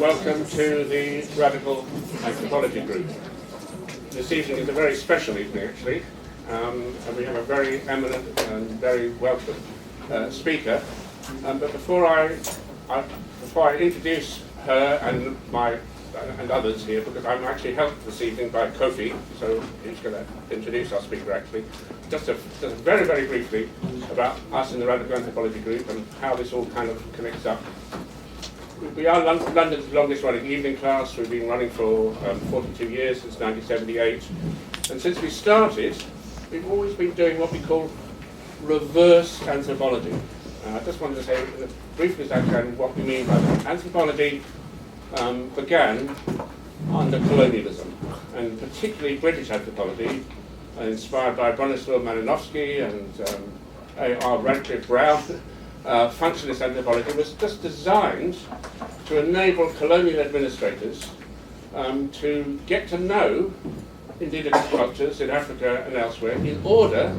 Welcome to the Radical Anthropology Group. This evening is a very special evening, actually, and we have a very eminent and very welcome speaker. But before I introduce her and others here, because I'm actually helped this evening by Kofi, so he's going to introduce our speaker actually. Just very, very briefly about us in the Radical Anthropology Group and how this all kind of connects up. We are London's longest running evening class. We've been running for 42 years, since 1978. And since we started, we've always been doing what we call reverse anthropology. I just wanted to say briefly what we mean by that. Anthropology began under colonialism, and particularly British anthropology, inspired by Bronisław Malinowski and A.R. Radcliffe Brown. Functionalist anthropology was just designed to enable colonial administrators to get to know indigenous cultures in Africa and elsewhere in order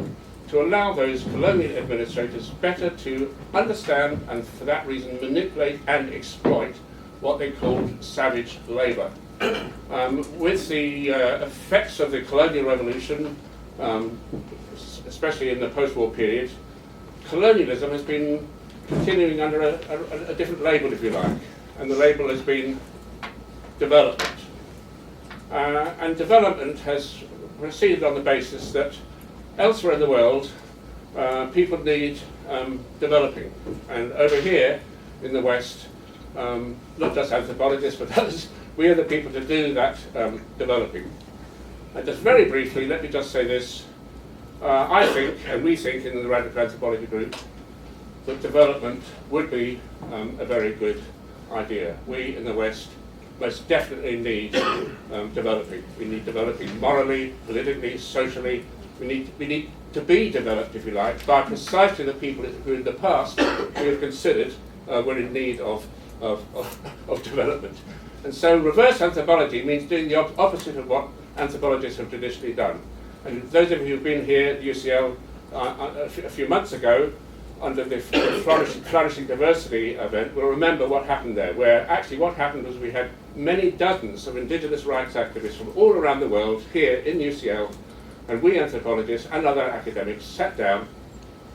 to allow those colonial administrators better to understand and for that reason manipulate and exploit what they called savage labour. With the effects of the colonial revolution, especially in the post-war period, colonialism has been continuing under a different label, if you like, and the label has been development. And development has proceeded on the basis that elsewhere in the world, people need developing. And over here in the West, not just anthropologists, but others, we are the people to do that developing. And just very briefly, let me just say this. I think, and we think in the Radical Anthropology Group, that development would be a very good idea. We in the West most definitely need developing. We need developing morally, politically, socially. We need to be developed, if you like, by precisely the people who in the past we have considered were in need of development. And so reverse anthropology means doing the opposite of what anthropologists have traditionally done. And those of you who've been here at UCL a few months ago, under the Flourishing Diversity event, will remember what happened there, where actually what happened was we had many dozens of indigenous rights activists from all around the world here in UCL, and we anthropologists and other academics sat down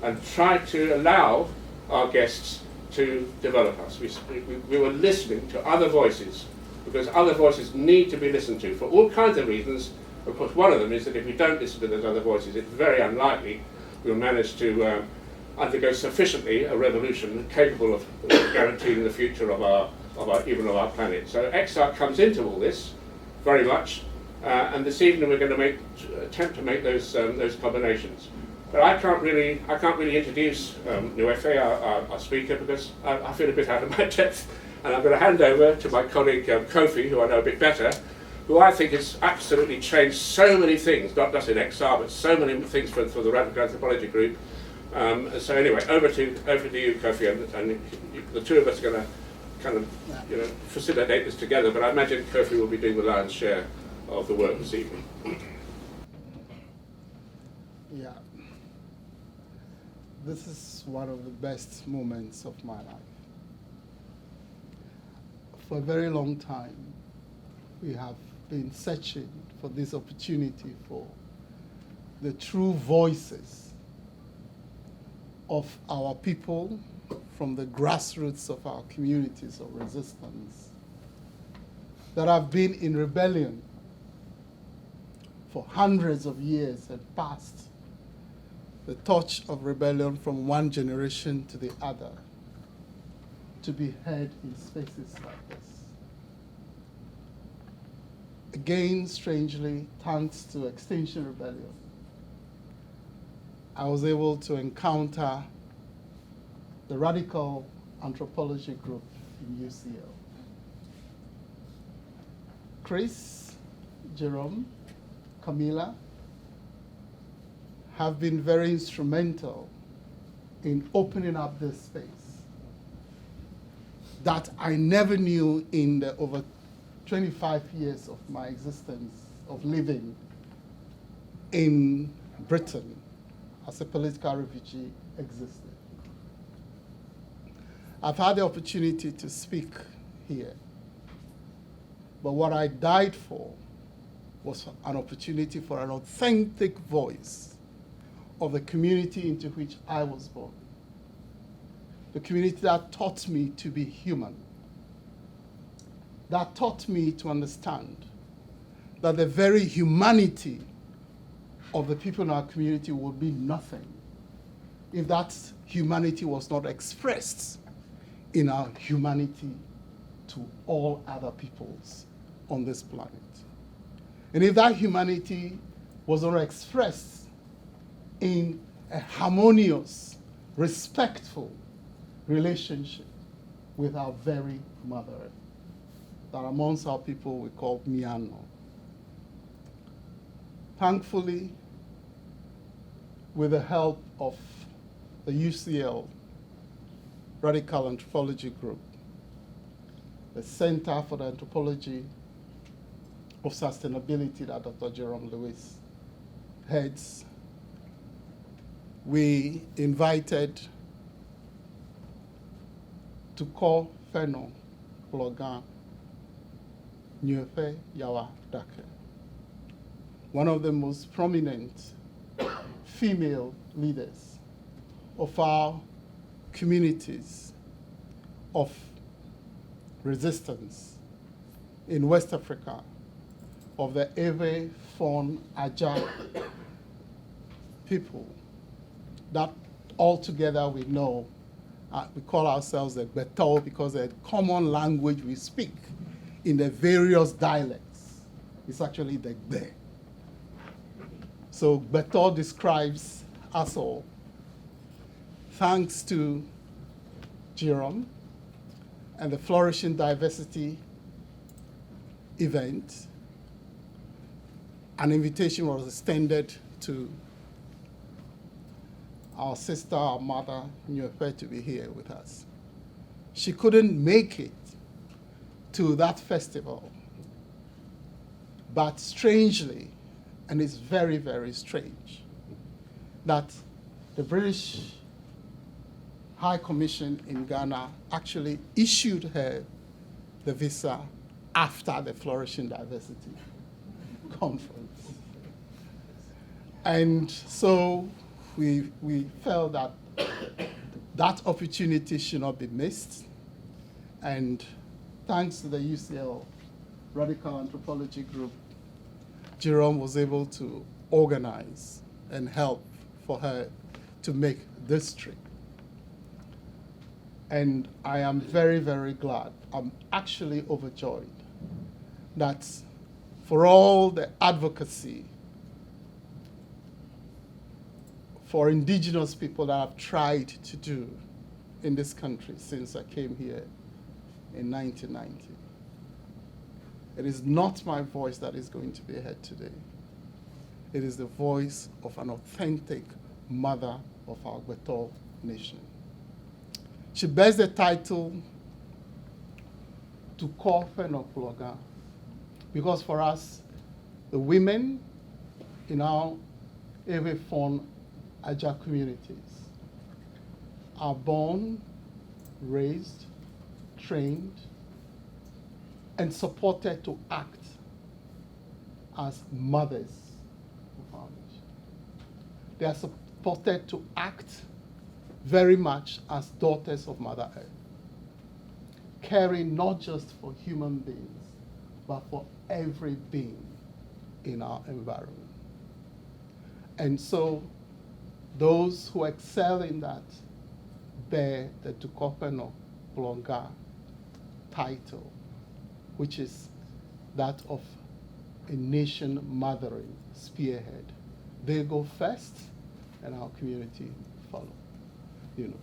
and tried to allow our guests to develop us. We were listening to other voices, because other voices need to be listened to for all kinds of reasons. Of course, one of them is that if we don't listen to those other voices, it's very unlikely we'll manage to undergo sufficiently a revolution capable of guaranteeing the future of our planet. So XR comes into all this very much, and this evening we're going to attempt to make those combinations. But I can't really introduce Nyoefe, our speaker, because I feel a bit out of my depth, and I'm going to hand over to my colleague Kofi, who I know a bit better, who I think has absolutely changed so many things, not just in XR, but so many things for the Radical Anthropology Group. So anyway, over to you, Kofi, and the two of us are going to kind of facilitate this together. But I imagine Kofi will be doing the lion's share of the work this evening. Yeah, this is one of the best moments of my life. For a very long time, we have been searching for this opportunity for the true voices of our people from the grassroots of our communities of resistance that have been in rebellion for hundreds of years and passed the torch of rebellion from one generation to the other to be heard in spaces like this. Again, strangely, thanks to Extinction Rebellion, I was able to encounter the Radical Anthropology Group in UCL. Chris, Jerome, Camila have been very instrumental in opening up this space that I never knew in the over 25 years of my existence of living in Britain as a political refugee existed. I've had the opportunity to speak here But what I died for was an opportunity for an authentic voice of the community into which I was born. The community that taught me to be human, that taught me to understand that the very humanity of the people in our community would be nothing if that humanity was not expressed in our humanity to all other peoples on this planet. And if that humanity was not expressed in a harmonious, respectful relationship with our very Mother Earth, that amongst our people we call Miano. Thankfully, with the help of the UCL Radical Anthropology Group, the Center for the Anthropology of Sustainability that Dr. Jerome Lewis heads, we invited Dukofenokploga Nyoefe Yawa Dake, one of the most prominent female leaders of our communities of resistance in West Africa, of the Ewe, Fon, Aja people that altogether we know, we call ourselves the Beto because the common language we speak in the various dialects is actually the Gbe. So Beto describes us all. Thanks to Jerome and the Flourishing Diversity event, an invitation was extended to our sister, our mother, Nyoefe, to be here with us. She couldn't make it to that festival, but strangely, and it's very, very strange, that the British High Commission in Ghana actually issued her the visa after the Flourishing Diversity conference. And so we felt that that opportunity should not be missed. And thanks to the UCL Radical Anthropology Group, Jerome was able to organize and help for her to make this trip. And I am very, very glad. I'm actually overjoyed that for all the advocacy for indigenous people that I've tried to do in this country since I came here in 1990, it is not my voice that is going to be heard today. It is the voice of an authentic mother of our Gbeto nation. She bears the title Dukofenokploga because for us, the women in our Ewe, Fon, Aja communities are born, raised, trained, and supported to act as mothers of our nation. They are supported to act very much as daughters of Mother Earth, caring not just for human beings, but for every being in our environment. And so those who excel in that bear the Dukofenokploga title, which is that of a nation mothering spearhead. They go first, and our community follow.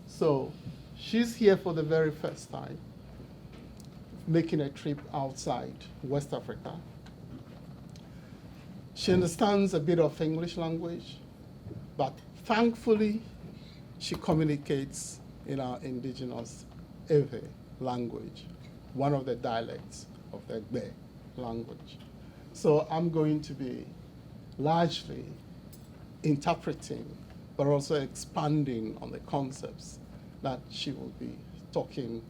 So she's here for the very first time, making a trip outside West Africa. She understands a bit of English language, but thankfully, she communicates in our indigenous Ewe language, one of the dialects of the Gbe language. So I'm going to be largely interpreting, but also expanding on the concepts that she will be talking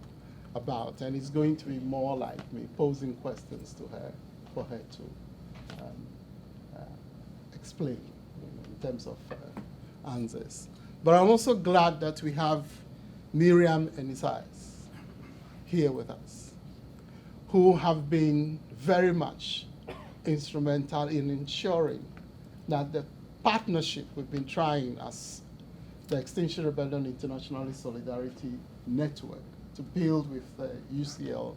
about, and it's going to be more like me posing questions to her for her to explain in terms of answers. But I'm also glad that we have Miriam and Isaias here with us, who have been very much instrumental in ensuring that the partnership we've been trying as the Extinction Rebellion Internationalist Solidarity Network to build with the UCL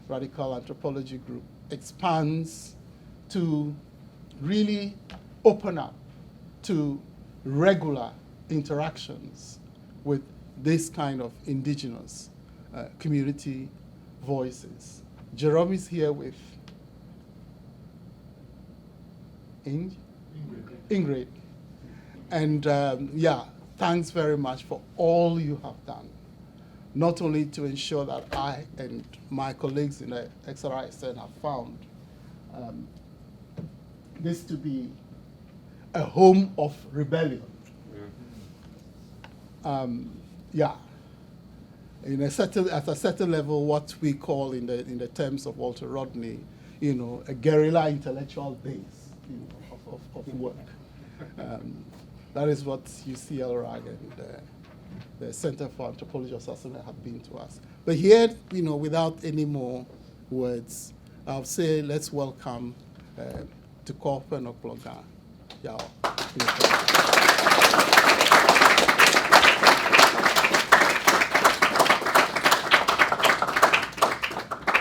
Radical Anthropology Group expands to really open up to regular interactions with this kind of indigenous community voices. Jerome is here with Ingrid. And yeah, thanks very much for all you have done, not only to ensure that I and my colleagues in the XR-ISN have found this to be a home of rebellion. Yeah, at a certain level, what we call in the terms of Walter Rodney, a guerrilla intellectual base, of work. That is what UCL RAG and the Center for Anthropology of Assessment have been to us. But here, without any more words, I'll say let's welcome Dukofenokploga Yawa.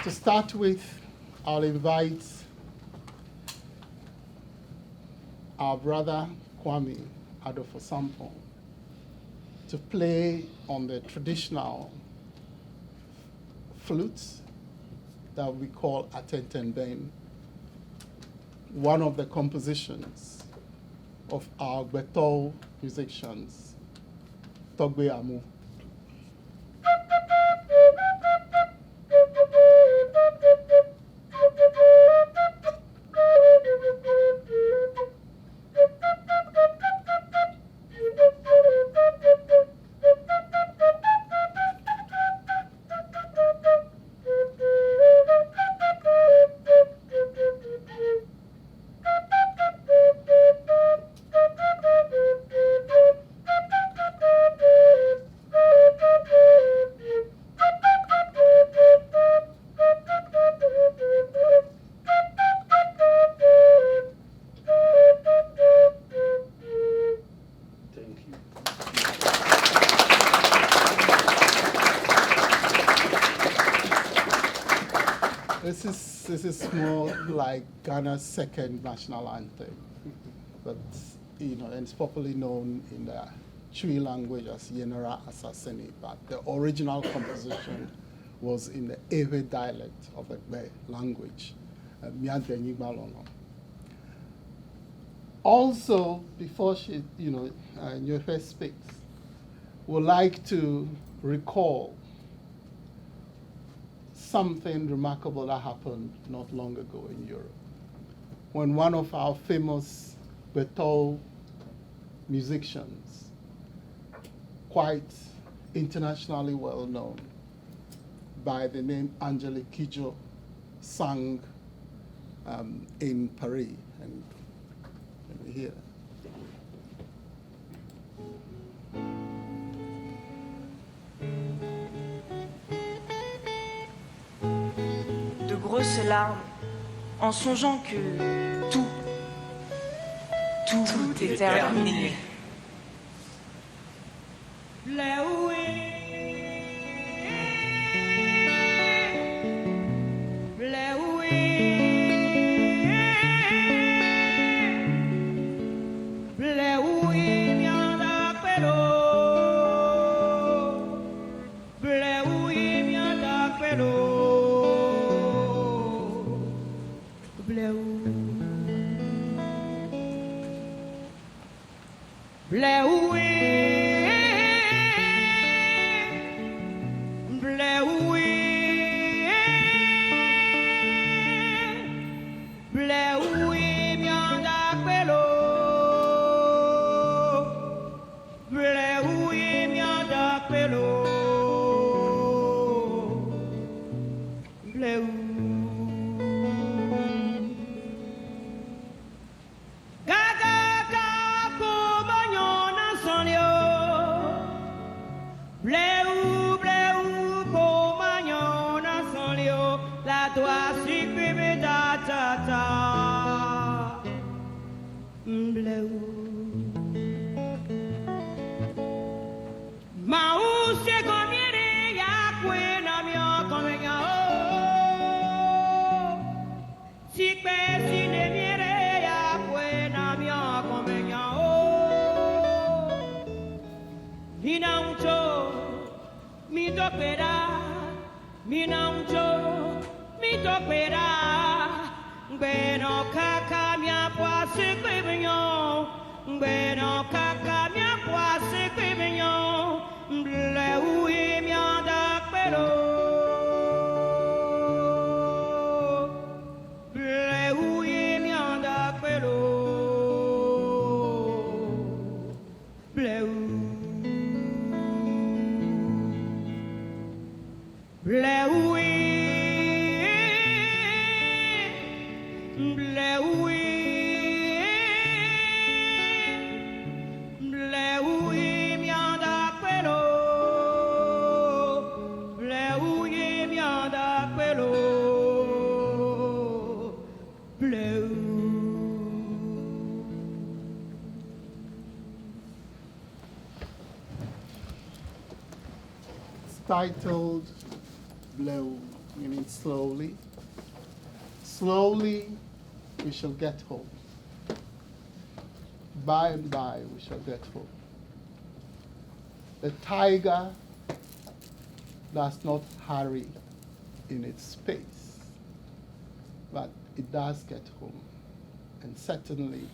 To start with, I'll invite our brother Kwame Adofosampo to play on the traditional flutes that we call Atentenben, one of the compositions of our Beto musicians, Togbe Amu. This is more like Ghana's second national anthem, but and it's popularly known in the Chui language as Yenera Assassini, but the original composition was in the Ewe dialect of the Gbe language, Also, before Nyoefe speaks, would like to recall something remarkable that happened not long ago in Europe, when one of our famous Beto musicians, quite internationally well known, by the name Angelique Kidjo, sang in Paris. And let me hear that. Grosses larmes en songeant que tout est terminé. la toi si bébé da ta ta bleu ma u se comiere ya quena mio come ya si pesi ne miere ya quena mio come ya Minaucho mi topera Minaucho mi topera Bueno kaka mia poise kwebinyo Bueno kaka mia poise kwebinyo Bleu e mia da pero Bleu e mia da pero Bleu Blewi, blewi, blewi mianda pelo, blewi mianda pelo, blew. It's titled Blow, meaning slowly. Slowly we shall get home. By and by we shall get home. The tiger does not hurry in its pace, but it does get home. And certainly,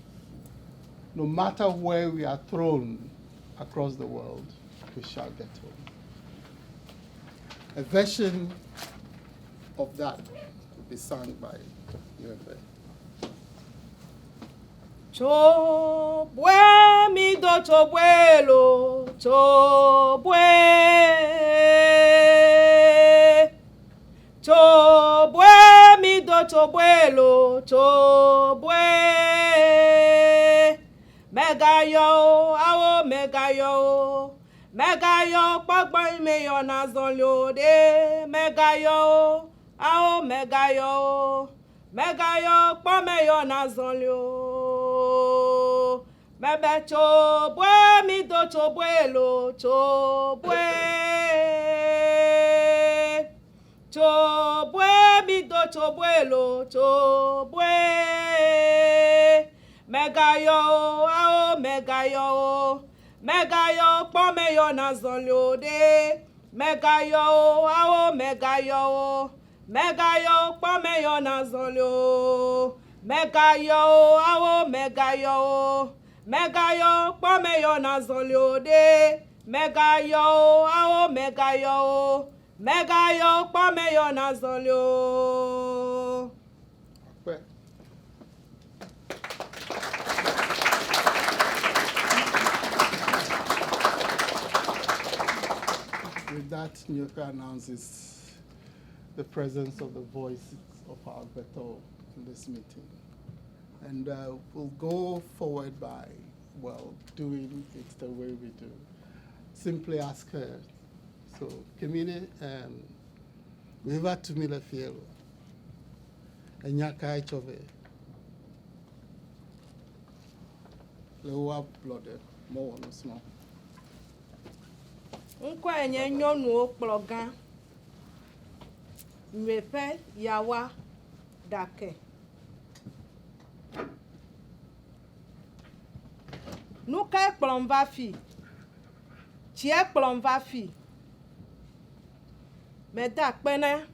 no matter where we are thrown across the world, we shall get home. A version of that will be sung by Nyoefe. Chobwe mi do chobwelo, chobwe. Chobwe mi do chobwelo, chobwe. Megayo, awo megayo. Megayo, pagba meyo na zonlyo de. Megayo, ao megayo. Megayo, pa meyo na zonlyo. Mebe chobwe, mi do chobwelo, chobwe. Chobwe, mi do chobwelo, chobwe. Megayo, ao megayo. Megayo, pa meyo na zonlyo de. Megayo, ao megayo. Megayo, pa meyo na zonlyo. Megayo, ao megayo. Megayo, pa meyo na zonlyo de. Megayo, ao megayo. Megayo, pa meyo na zonlyo. With that, Nyoefe announces the presence of the voices of our Beto in this meeting. And we'll go forward by, well, doing it the way we do. Simply ask her. So, Kemine, Viva Tumila Fielo, and Nyaka Chove, Lewa Ablodemowonusro. Nkwa enye Nyonuokploga Nyoefe Yawa Dake. Nuka ekplon va fi. Ti ekplon va fi. Meda pene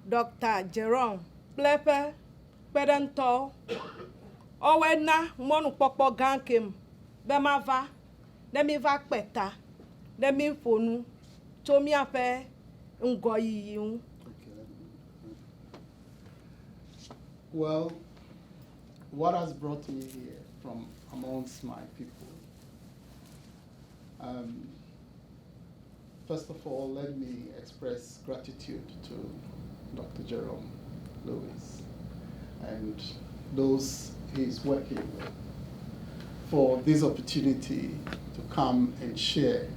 Dr. Jerome Plepe Pedento Owena monu popo gankem bema va demi va peta demi fonu tomi ape ngoyi yun. Well, what has brought me here from amongst my people? First of all, let me express gratitude to Dr. Jerome Lewis and those he's working with for this opportunity to come and share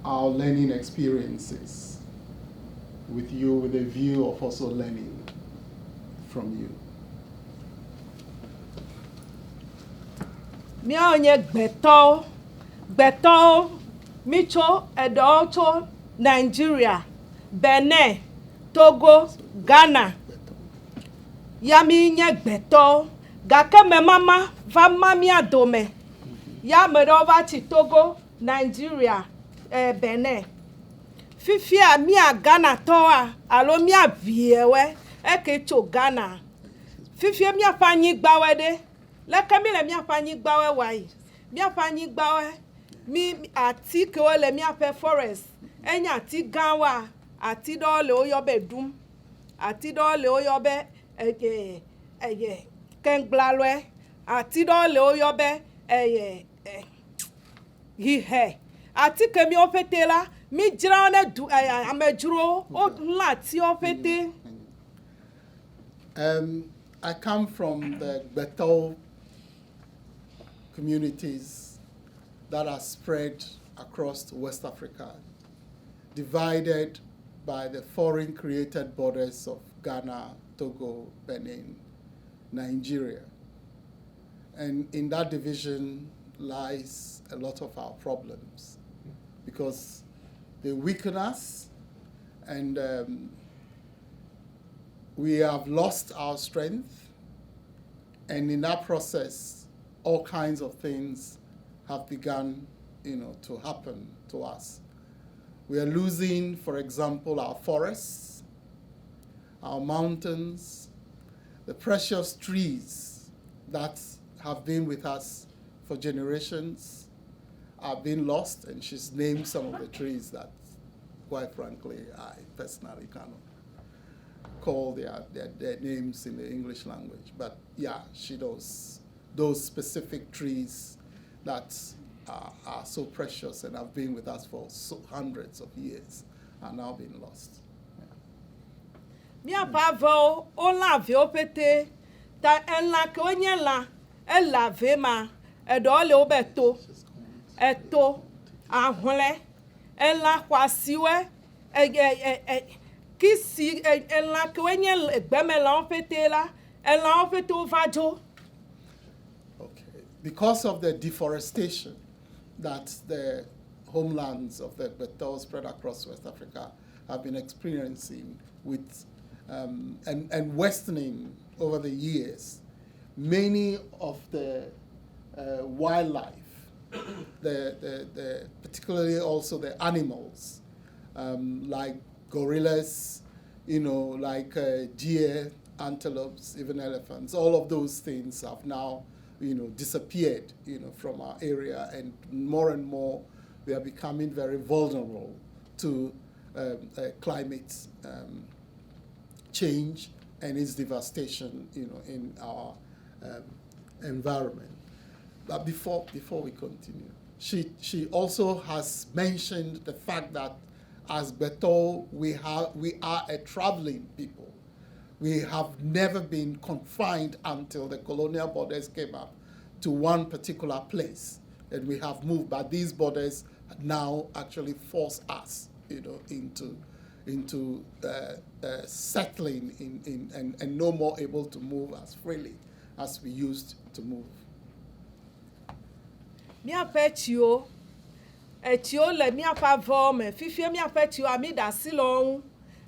our learning experiences with you with a view of also learning from you. Miaonye gbeto micho edoto Nigeria, Benin, Togo, Ghana. Yami nye gbeto gake me mama va mamia dome. Ya me over ti Togo, Nigeria, Benin. Fifia mia Ghana toa alo mia viewe eke cho Ghana. Fifia mia fanyi gbawe de. Leke mi le mia fanyi gbawe wai. Mia fanyi gbawe mi ati ke le mia pe forest. Enya ati ganwa ati do le oyobe dum. Ati do le oyobe kenglalwe. Ati do le oyobe hihe. Ati ke mi ofete la mi jira one du amejuro o la ti ofete. I come from the Beto communities that are spread across West Africa, divided by the foreign created borders of Ghana, Togo, Benin, Nigeria. And in that division lies a lot of our problems because they weaken us and we have lost our strength, and in that process, all kinds of things have begun, to happen to us. We are losing, for example, our forests, our mountains, the precious trees that have been with us for generations are being lost, and she's named some of the trees that, quite frankly, I personally cannot call their names in the English language. But yeah, she knows those specific trees that are so precious and have been with us for hundreds of years are now being lost. Mia pavo o la ve opete ta enla ke onye la e la ve ma e do le obeto eto ahole enla kwasiwe kisi enla ke onye egbeme la opete la enla opete ovajo. Okay, because of the deforestation that the homelands of the Beto spread across West Africa have been experiencing with and worsening over the years, many of the wildlife, the particularly also the animals, like gorillas, like deer, antelopes, even elephants, all of those things have now, disappeared, from our area, and more we are becoming very vulnerable to climate change and its devastation, in our environment. But before we continue, she also has mentioned the fact that as Beto, we are a traveling people. We have never been confined until the colonial borders came up to one particular place, and we have moved. But these borders now actually force us, into settling in and no more able to move as freely as we used to move. Mia petio etio le mia pa vome fifie mia petio amida silon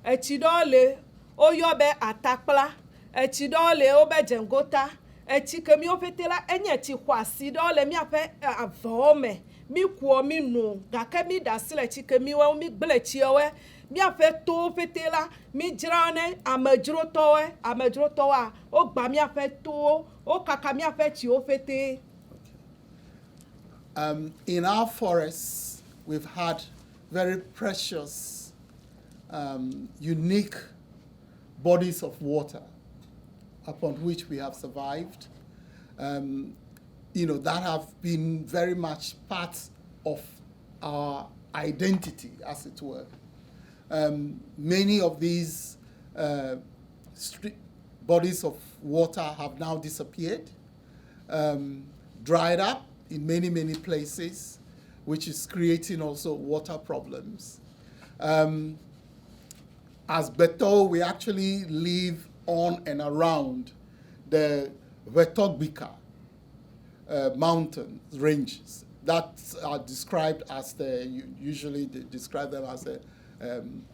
etidole oyobe atakpla etidole obe jengota etikemi opetela enye ti kwasi dole mia pe avome mi kuo mi nu gake mi dasile tikemi we mi gble tiowe mi afe to petela mi jirane amejro towa o gba mi afe to o kaka mi afe ti o fete. In our forests, we've had very precious, unique bodies of water upon which we have survived, that have been very much part of our identity, as it were. Many of these bodies of water have now disappeared, dried up in many, many places, which is creating also water problems. as Beto, we actually live on and around the Wetogbika mountain ranges that are described as usually they describe them as the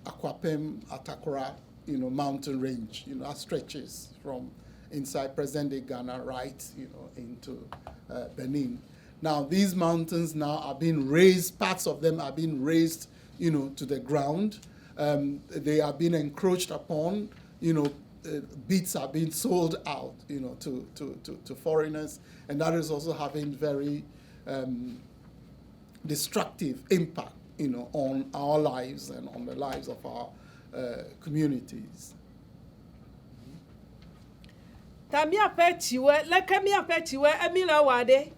Akwapem Atakora, mountain range, that stretches from inside present-day Ghana right, into Benin. Now, these mountains now are being raised, parts of them are being raised, to the ground. They are being encroached upon, bits are being sold out, to foreigners, and that is also having very destructive impact, on our lives and on the lives of our communities. Tamia petiwe, leke mia petiwe, emile wade,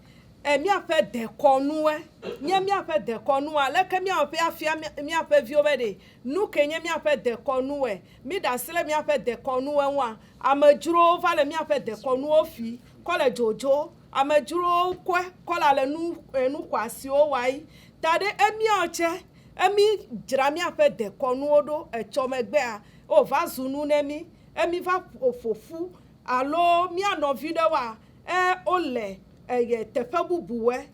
mia pe dekonue, mia pe dekonue, leke mia pe afia mia pe viobede, nuke mia pe dekonue, mi da sile mia pe dekonue wa, amejuro vale mia pe dekonue fi, kole jojo, amejuro kwe, kola le nu kwasi o wai, tade emia oche, emi jira mia pe dekonue do, chomegbe o va zunu nemi, emi va ofofu, alo mia no video wa ole ye tefe bubuwe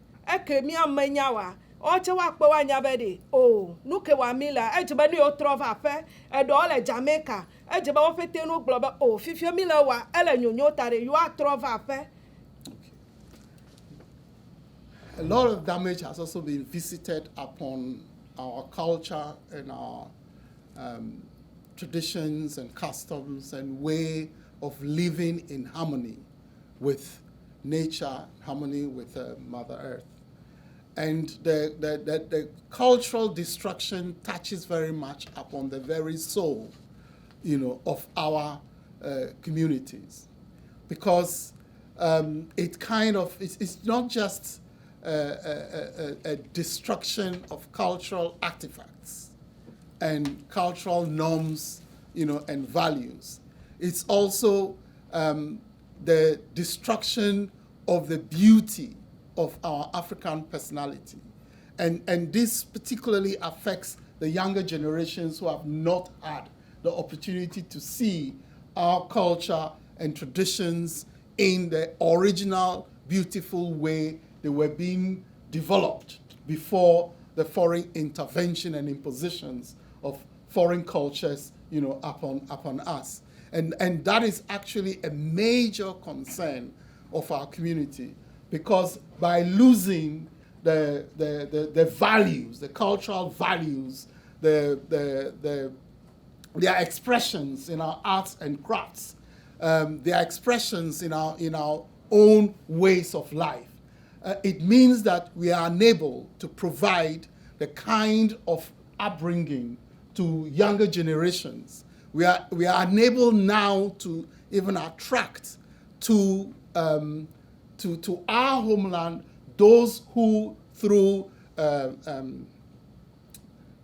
ke mia manya wa o che wa pe wa nya be o nuke wa mila ejebe ni o trova fe do le Jamaica ejebe wo fete no globe o fifie mila wa ele nyonyo tare you are trova fe. A lot of damage has also been visited upon our culture and our traditions and customs and way of living in harmony with nature, harmony with Mother Earth. And the cultural destruction touches very much upon the very soul, of our communities. Because it's not just a destruction of cultural artifacts and cultural norms, and values. It's also the destruction of the beauty of our African personality. And this particularly affects the younger generations who have not had the opportunity to see our culture and traditions in the original, beautiful way they were being developed before the foreign intervention and impositions of foreign cultures, upon us. And that is actually a major concern of our community, because by losing the values, the cultural values, their expressions in our arts and crafts, their expressions in our own ways of life, it means that we are unable to provide the kind of upbringing to younger generations. We are unable now to even attract to our homeland those who, through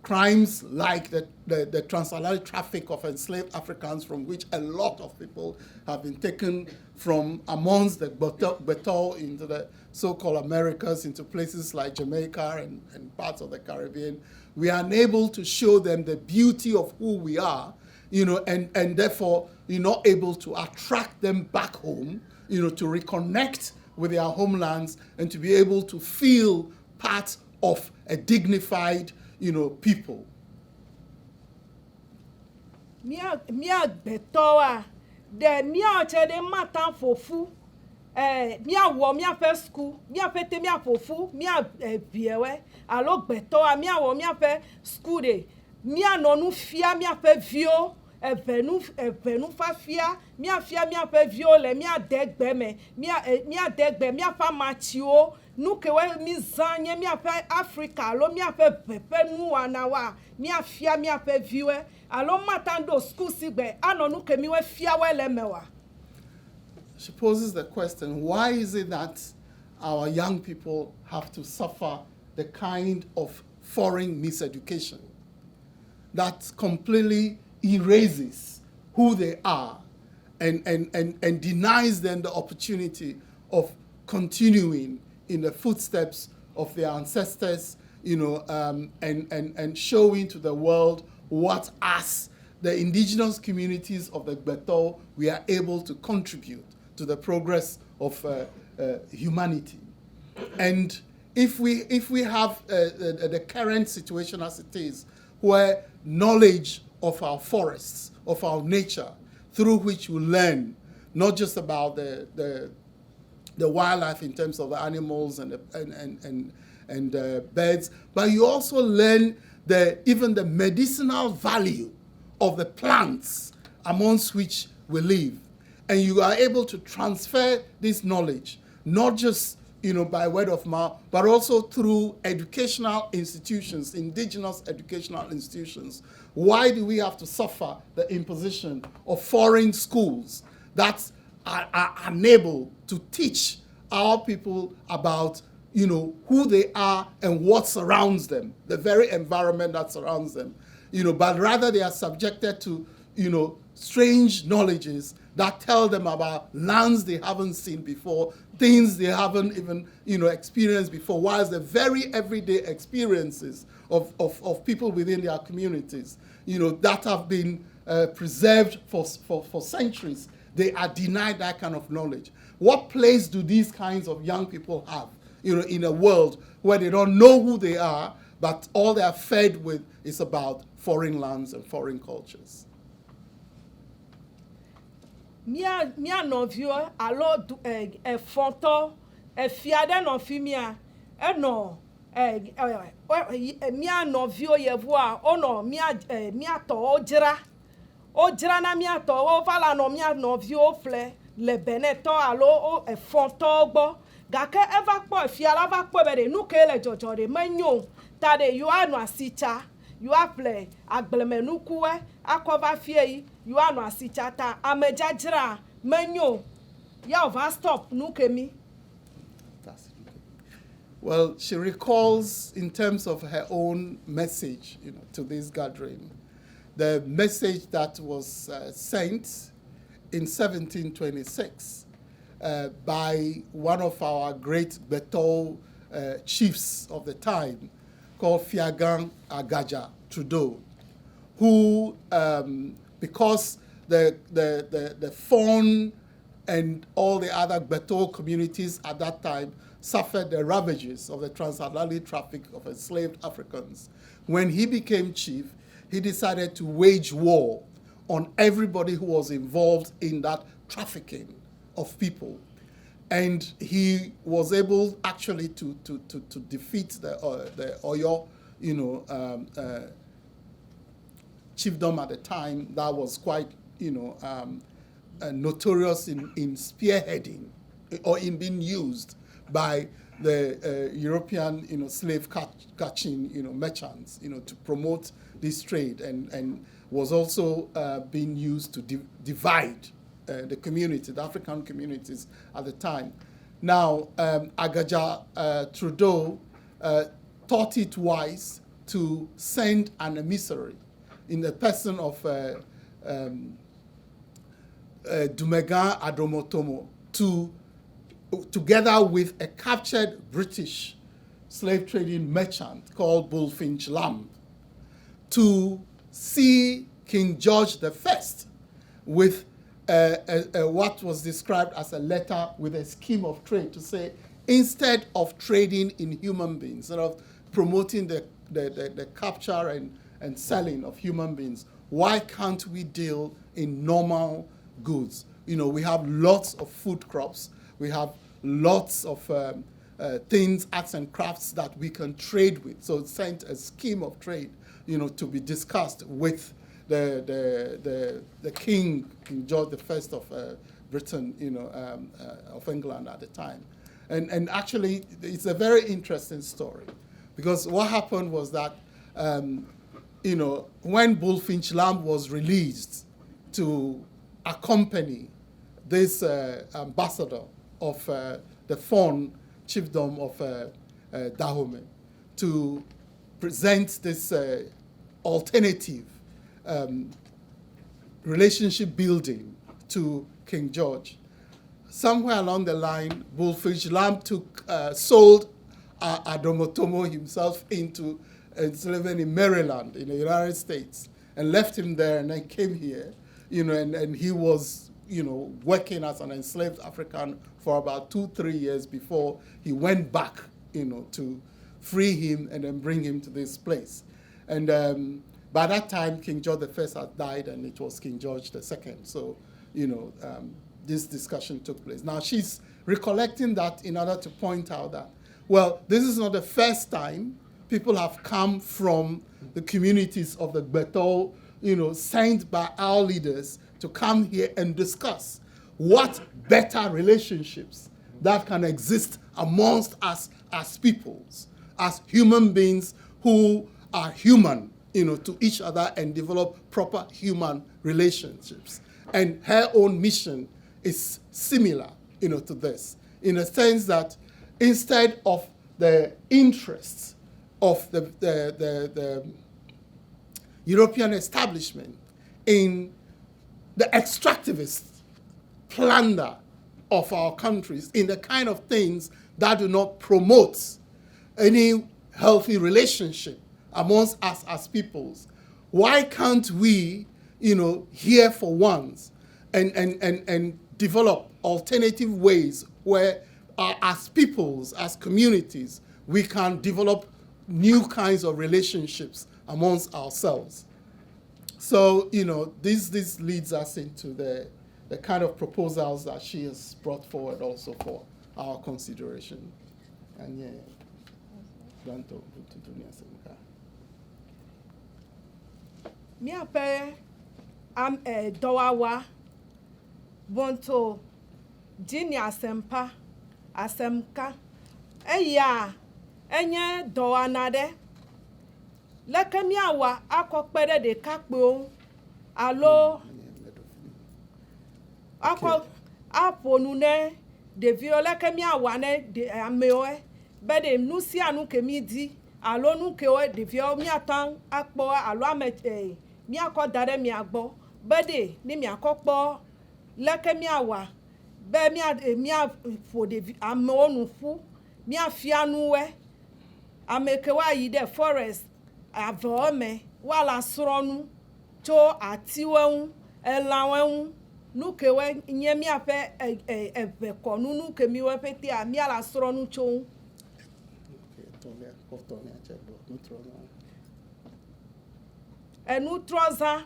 crimes like the transatlantic traffic of enslaved Africans, from which a lot of people have been taken from amongst the Beto into the so-called Americas, into places like Jamaica and parts of the Caribbean, we are unable to show them the beauty of who we are, and therefore you're not able to attract them back home, to reconnect with their homelands and to be able to feel part of a dignified, people. Mia betoa de mia che de matan fofu mia wo mia fe school mia fete mia fofu mia biewe alo betoa mia wo mia fe school de mia nonu fia mia fe vio evenu fa fia mia fe vio le mia degbe me mia degbe mia fa matio nu ke we mi zanye mia fe Afrika lo mia fe pepe nu anawa mia fe viewe alo matando school sigbe anonu ke mi we fia we le mewa. She poses the question, why is it that our young people have to suffer the kind of foreign miseducation that completely erases who they are and denies them the opportunity of continuing in the footsteps of their ancestors, and showing to the world what us, the indigenous communities of the Gbeto, we are able to contribute to the progress of humanity. And if we have the current situation as it is, where knowledge of our forests, of our nature, through which we learn not just about the wildlife in terms of the animals and birds, but you also learn even the medicinal value of the plants amongst which we live. And you are able to transfer this knowledge, not just by word of mouth, but also through educational institutions, indigenous educational institutions. Why do we have to suffer the imposition of foreign schools that are unable to teach our people about who they are and what surrounds them, the very environment that surrounds them, but rather they are subjected to, strange knowledges that tell them about lands they haven't seen before, things they haven't even, experienced before, whilst the very everyday experiences of people within their communities, that have been preserved for centuries, they are denied that kind of knowledge. What place do these kinds of young people have, in a world where they don't know who they are, but all they are fed with is about foreign lands and foreign cultures? Mia novio alo fonto fiade no fimia eno mia novio yevoa ono mia to ojira na mia to o vala no mia novio fle le beneto alo fonto gbo gake eva po fiala va po bere nu ke le jojore manyo tade you anu asicha you apply agblemenukuwe akova fie you anu asicha ta amejajira manyo ya over stop nukemi. Well, she recalls in terms of her own message, to this gathering, the message that was sent in 1726 by one of our great Beto chiefs of the time, called Fiagan Agaja Trudeau, who, because the Fon and all the other Beto communities at that time suffered the ravages of the transatlantic traffic of enslaved Africans. When he became chief, he decided to wage war on everybody who was involved in that trafficking of people. And he was able actually to defeat the Oyo, chiefdom at the time that was quite, notorious in spearheading or in being used by the European, slave catching, merchants, to promote this trade, and was also being used to divide the community, the African communities at the time. Now, Agaja Trudeau thought it wise to send an emissary in the person of Dumegan Adomotomo together with a captured British slave trading merchant called Bullfinch Lamb, to see King George I with what was described as a letter with a scheme of trade, to say, instead of trading in human beings, instead of promoting the capture and selling of human beings, why can't we deal in normal goods? We have lots of food crops. We have lots of things, arts and crafts that we can trade with. So it sent a scheme of trade, to be discussed with the King George I of Britain, of England at the time. And actually, it's a very interesting story, because what happened was that, when Bullfinch Lamb was released to accompany this ambassador of the Fon chiefdom of Dahomey to present this alternative relationship building to King George, somewhere along the line, Bullfinch Lamb sold Adomotomo himself into enslavement in Maryland, in the United States. and left him there and then came here, and he was, working as an enslaved African for about 2-3 years before he went back, to free him and then bring him to this place. And by that time, King George I had died, and it was King George II. So, this discussion took place. Now, she's recollecting that in order to point out that, well, this is not the first time people have come from the communities of the Gbeto, sent by our leaders to come here and discuss what better relationships that can exist amongst us as peoples, as human beings who are human, to each other and develop proper human relationships. And her own mission is similar, to this, in a sense that instead of the interests of the European establishment in the extractivist plunder of our countries, in the kind of things that do not promote any healthy relationship amongst us as peoples, why can't we, here for once and develop alternative ways where as peoples, as communities, we can develop new kinds of relationships amongst ourselves. So, this leads us into the kind of proposals that she has brought forward also for our consideration. And yeah, miape dɔwawa bonto dini asempa asemka eya enye dɔwana ɖe leke miawa akɔkpe ɖe ɖekakpuiwo alo akɔ aƒonu ne ɖeviwo leke miawa ne amewo be ɖe nu sia nu ke mi di alo nu kewo ɖeviwo miatɔ akpɔ alo ame miakɔ da ɖe mia gbɔ be ɖe ne miakɔ kpɔ leke miawa be miaƒo ɖevi amewo nu ƒu miafia nuwoe ame ke woayi ɖe forest avewo me woala srɔ̃nu tso atiwo ŋu elãwo ŋu nu kewoe nye miaƒe eʋekɔnu nu ke miwoe ƒetea miala srɔ̃nu tso ŋu. Enutrɔzã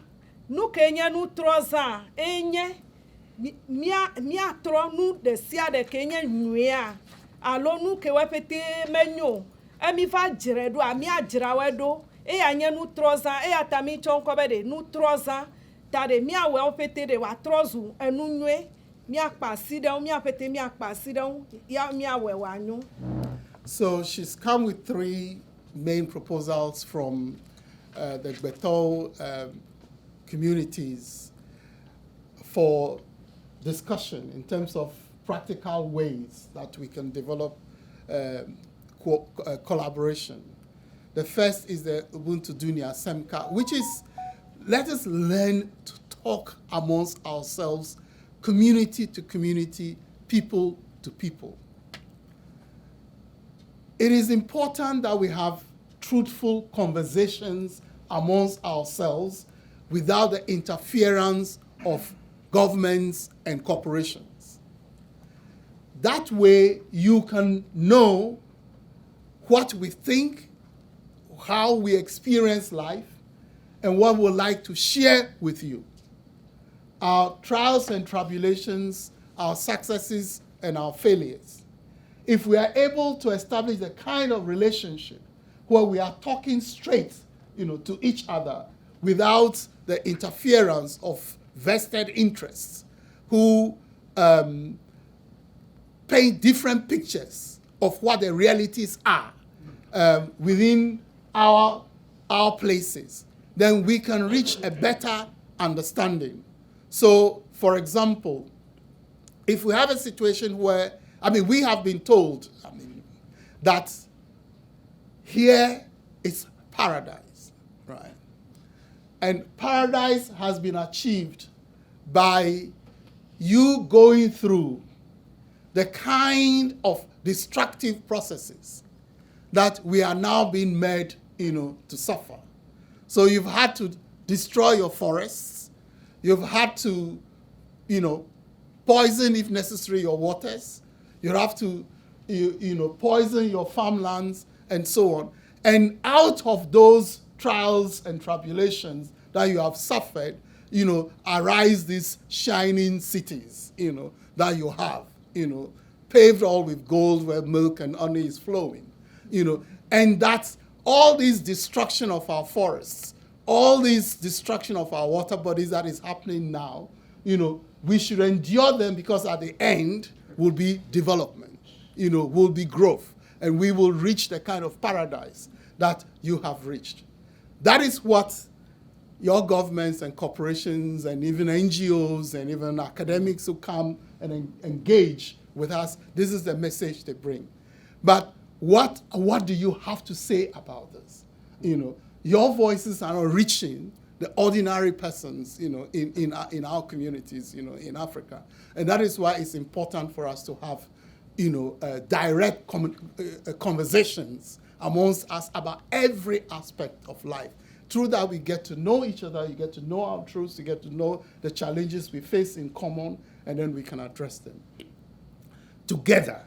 nu ke nye nutrɔzã enye miatrɔ nu ɖe sia ɖe ke nye nyuia alo nu kewoe ƒete menyo emi va dzre ɖoa miadzrawoe ɖo eya nye nutrɔzã eya ta mi tsɔ ŋkɔ be ɖe nutrɔzã ta ɖe miawɔe ƒete ɖe wòatrɔ zu enu nyuie miakpa asi ɖe ŋu miaƒete miakpa asi ɖe ŋu ya miawɔe wòanyo. So she's come with 3 main proposals from the Gbeto communities for discussion in terms of practical ways that we can develop collaboration. The first is the Ubuntu Dunia Semka, which is, let us learn to talk amongst ourselves, community to community, people to people. It is important that we have truthful conversations amongst ourselves without the interference of governments and corporations. That way you can know what we think, how we experience life, and what we'd like to share with you. Our trials and tribulations, our successes and our failures. If we are able to establish the kind of relationship where we are talking straight, to each other without the interference of vested interests who paint different pictures of what the realities are within our places, then we can reach a better understanding. So, for example, if we have a situation where, we have been told, that here is paradise, right? And paradise has been achieved by you going through the kind of destructive processes that we are now being made, to suffer. So you've had to destroy your forests. You've had to, poison, if necessary, your waters. You have to, poison your farmlands and so on. And out of those trials and tribulations that you have suffered, arise these shining cities, that you have, paved all with gold where milk and honey is flowing, and that's all this destruction of our forests, all this destruction of our water bodies that is happening now, we should endure them because at the end will be development, will be growth, and we will reach the kind of paradise that you have reached. That is what your governments and corporations and even NGOs and even academics who come and engage with us, this is the message they bring. But what do you have to say about this? Your voices are not reaching the ordinary persons, in our communities, in Africa. And that is why it's important for us to have, direct conversations amongst us about every aspect of life. Through that, we get to know each other, you get to know our truths, you get to know the challenges we face in common, and then we can address them together.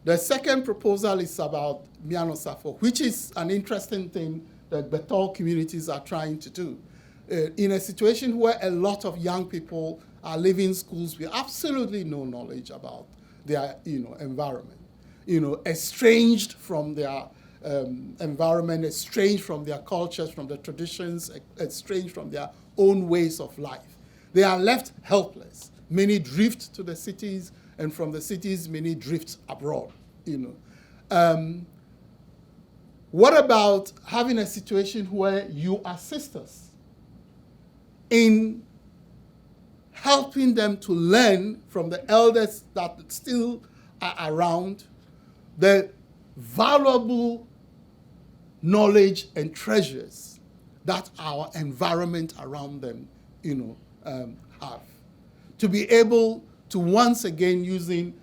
The second proposal is about Miano-Safo, which is an interesting thing that Betel communities are trying to do. In a situation where a lot of young people are leaving schools with absolutely no knowledge about their environment, estranged from their environment, estranged from their cultures, from their traditions, estranged from their own ways of life. They are left helpless. Many drift to the cities, and from the cities, many drift abroad. What about having a situation where you assist us in helping them to learn from the elders that still are around the valuable knowledge and treasures that our environment around them, have. To be able to once again using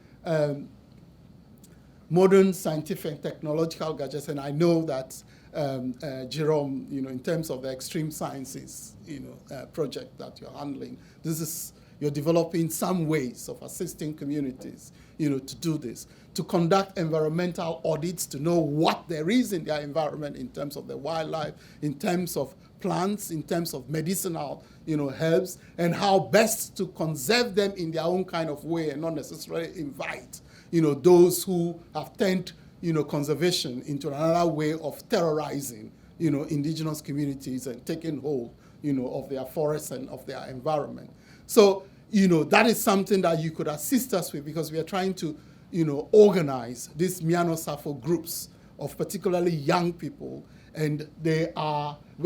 modern scientific and technological gadgets, and I know that Jerome, in terms of the extreme sciences, project that you're handling, you're developing some ways of assisting communities, to do this, to conduct environmental audits, to know what there is in their environment in terms of the wildlife, in terms of plants, in terms of medicinal, herbs, and how best to conserve them in their own kind of way and not necessarily invite, those who have turned, conservation into another way of terrorizing, indigenous communities and taking hold, of their forests and of their environment. So, that is something that you could assist us with because we are trying to, organize these Miano-Safo groups of particularly young people, and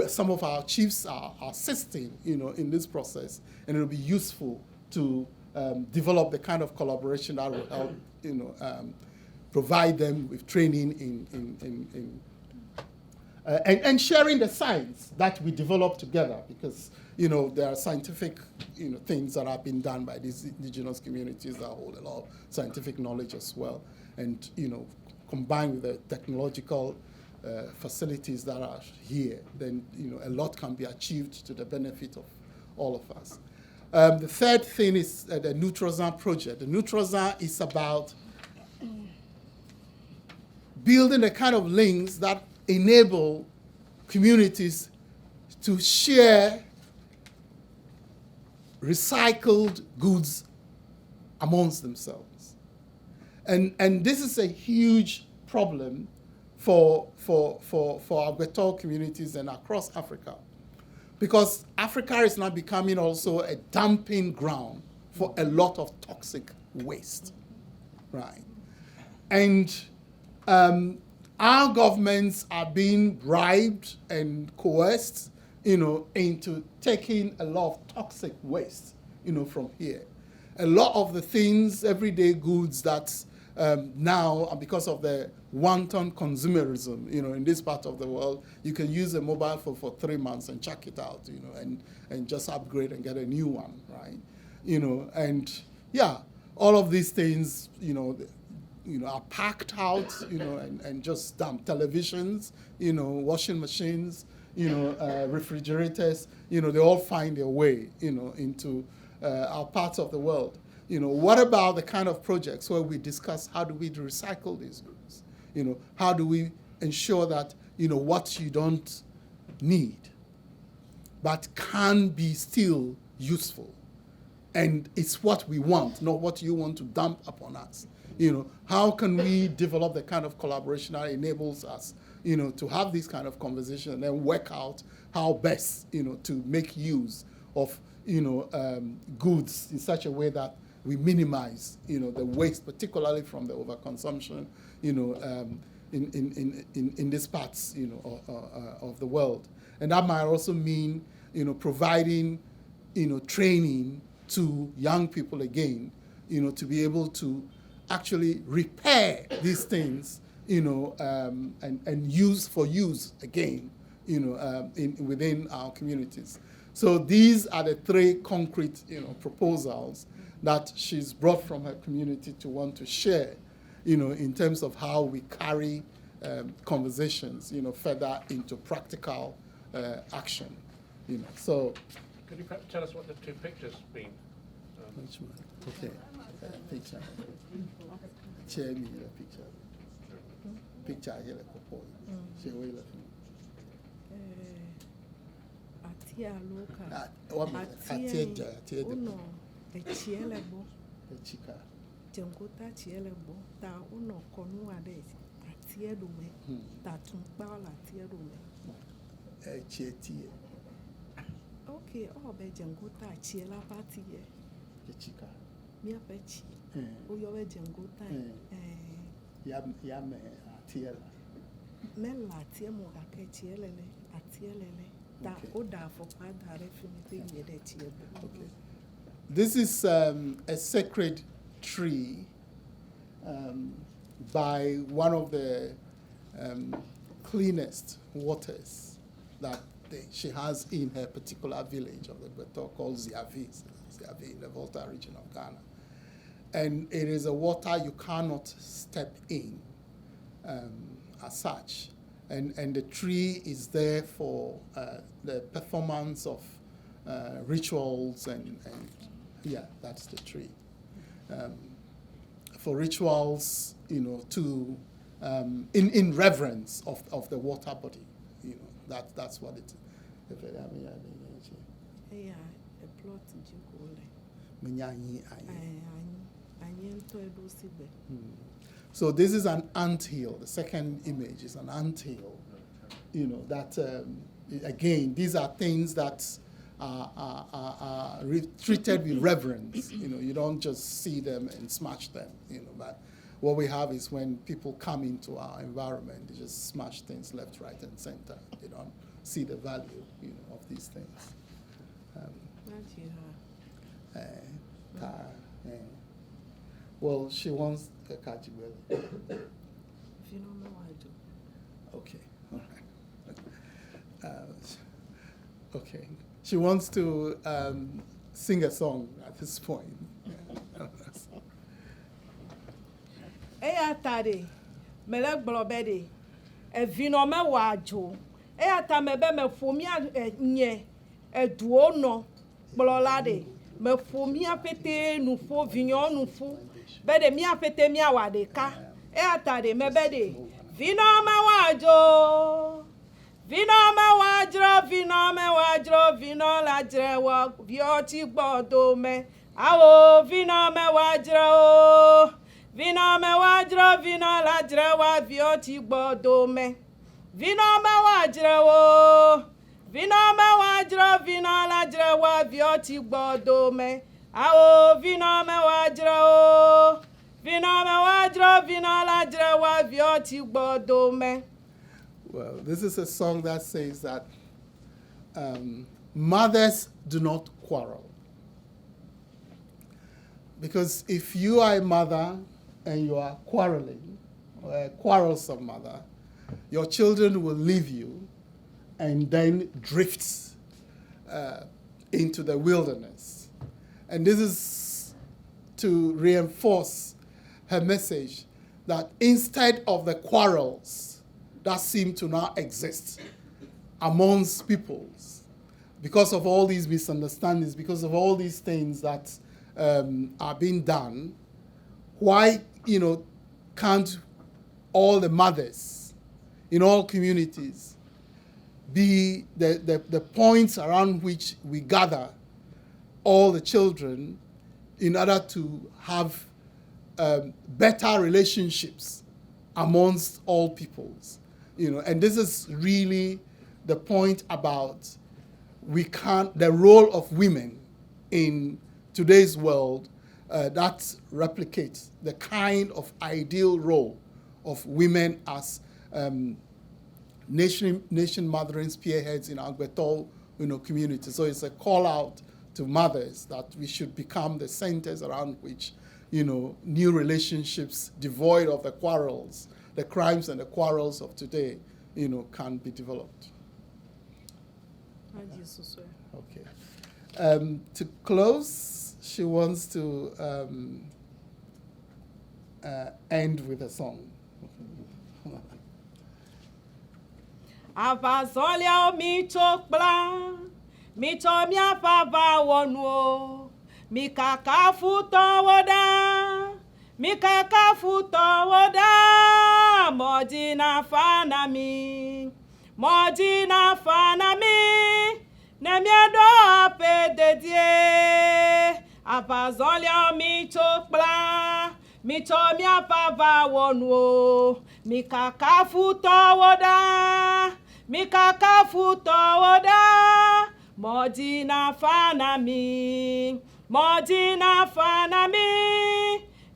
some of our chiefs are assisting, in this process, and it will be useful to develop the kind of collaboration that will help, provide them with training and sharing the science that we develop together, because there are scientific things that have been done by these indigenous communities that hold a lot of scientific knowledge as well, and combined with the technological facilities that are here, then a lot can be achieved to the benefit of all of us. The third thing is the Nutrozan project. The Nutrozan is about building the kind of links that enable communities to share recycled goods amongst themselves. And this is a huge problem for our Betel communities and across Africa, because Africa is now becoming also a dumping ground for a lot of toxic waste, right? And our governments are being bribed and coerced, into taking a lot of toxic waste, from here. A lot of the things, everyday goods that now, because of the wanton consumerism, in this part of the world, you can use a mobile phone for 3 months and check it out, and just upgrade and get a new one, right? And yeah, all of these things, are packed out, and just dumped. Televisions, washing machines, refrigerators, they all find their way, into our parts of the world. What about the kind of projects where we discuss how do we recycle these goods? How do we ensure that, what you don't need but can be still useful, and it's what we want, not what you want to dump upon us. How can we develop the kind of collaboration that enables us, to have this kind of conversation and then work out how best, to make use of, goods in such a way that we minimize, the waste, particularly from the overconsumption, in these parts, of the world. And that might also mean, providing, training to young people again, to be able to actually repair these things, and use again, within our communities. So these are the three concrete, proposals that she's brought from her community to want to share, in terms of how we carry conversations, further into practical action. So. Could you perhaps tell us what the two pictures mean? Which one? Okay. Picture. Share me the picture. Picture here, like a point. Share me the Atia loka. What mean? Atia. Uno. Echielebo. Chika. Jengota chielebo. Ta uno konu ade. Atia dume. Ta tumpala atia dume. Chietie. Okay, be jengota chiela party ye. Chika. Mia pechi. Uyo be jengota. Yame atiela. Mela atia mo ake chielele. Atielele. Ta oda for pada refini yede chiebo. Okay. This is a sacred tree by one of the cleanest waters that she has in her particular village of the Beto called Ziavi in the Volta region of Ghana. And it is a water you cannot step in as such. And the tree is there for the performance of rituals and yeah, that's the tree. For rituals, to in reverence of the water body, that's what it is. Yeah, a plot So this is an anthill. The second image is an anthill. That again, these are things that are treated with reverence. You don't just see them and smash them. But what we have is when people come into our environment, they just smash things left, right, and center. They don't see the value, of these things. Well, she wants a kajibele. Okay, all right. Okay, she wants to sing a song at this point. Tade, melek blobede, vino me wajo. Ta me be me fomia nye duono blolade. Me fomia pete nufo vignon nufo. Bede mia pete mia wadeka. Tade me bede. Vino me wajo. Vino me wajro, vino me wajro, vino la drewa, vioti bodo me. Awo, vino me wajro. Vino me wajro, vino la drewa, vioti bodo me. Vino me wajro. Vino me wajro, vino la drewa, vioti bodo me. Awo, vino me wajro. Vino me wajro, vino la drewa, vioti bodo me. Well, this is a song that says that mothers do not quarrel. Because if you are a mother and you are quarreling, or a quarrelsome mother, your children will leave you and then drift into the wilderness. And this is to reinforce her message that instead of the quarrels that seem to now exist amongst peoples because of all these misunderstandings, because of all these things that are being done. Why, can't all the mothers in all communities be the points around which we gather all the children in order to have better relationships amongst all peoples? And this is really the point about the role of women in today's world that replicates the kind of ideal role of women as nation mothering spearheads in our Gbetol community. So it's a call out to mothers that we should become the centers around which new relationships devoid of the quarrels, the crimes and the quarrels of today, can be developed. Okay. To close, she wants to end with a song. Avazolia mi chokbla, mi chomia fava wonu, mi kaka futo woda, modina fanami, nemiedo ape dedie. Avazolia mi chokbla, mi chomia fava wonu, mi kaka futo woda. Modina fanami,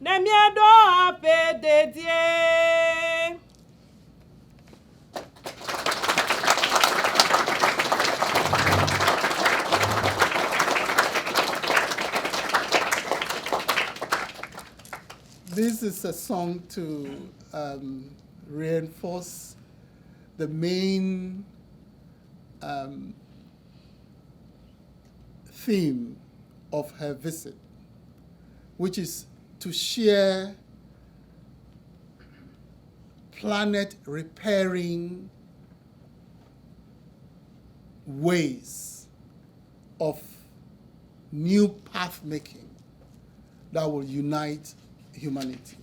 nemiedo ape dedie. This is a song to reinforce the main theme of her visit, which is to share planet-repairing ways of new path-making that will unite humanity.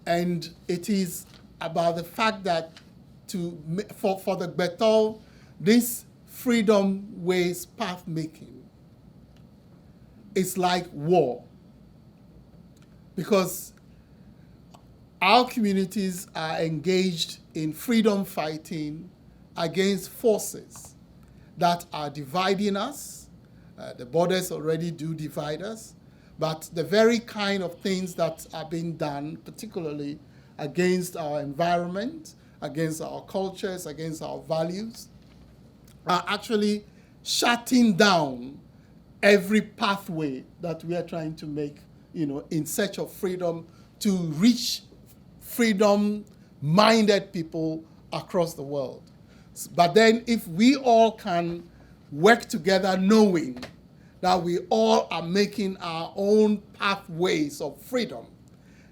And it is about the fact that for the Gbetol, this Freedomways path-making is like war, because our communities are engaged in freedom fighting against forces that are dividing us. The borders already do divide us, but the very kind of things that are being done, particularly against our environment, against our cultures, against our values, are actually shutting down every pathway that we are trying to make, in search of freedom, to reach freedom-minded people across the world. But then if we all can work together knowing that we all are making our own pathways of freedom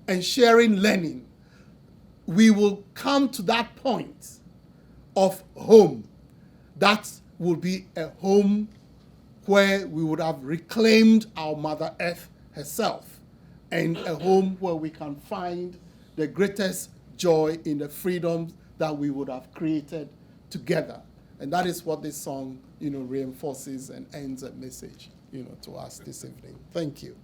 and sharing learning, we will come to that point of home. That will be a home where we would have reclaimed our Mother Earth herself, and a home where we can find the greatest joy in the freedoms that we would have created together. And that is what this song, reinforces and ends a message, to us this evening. Thank you.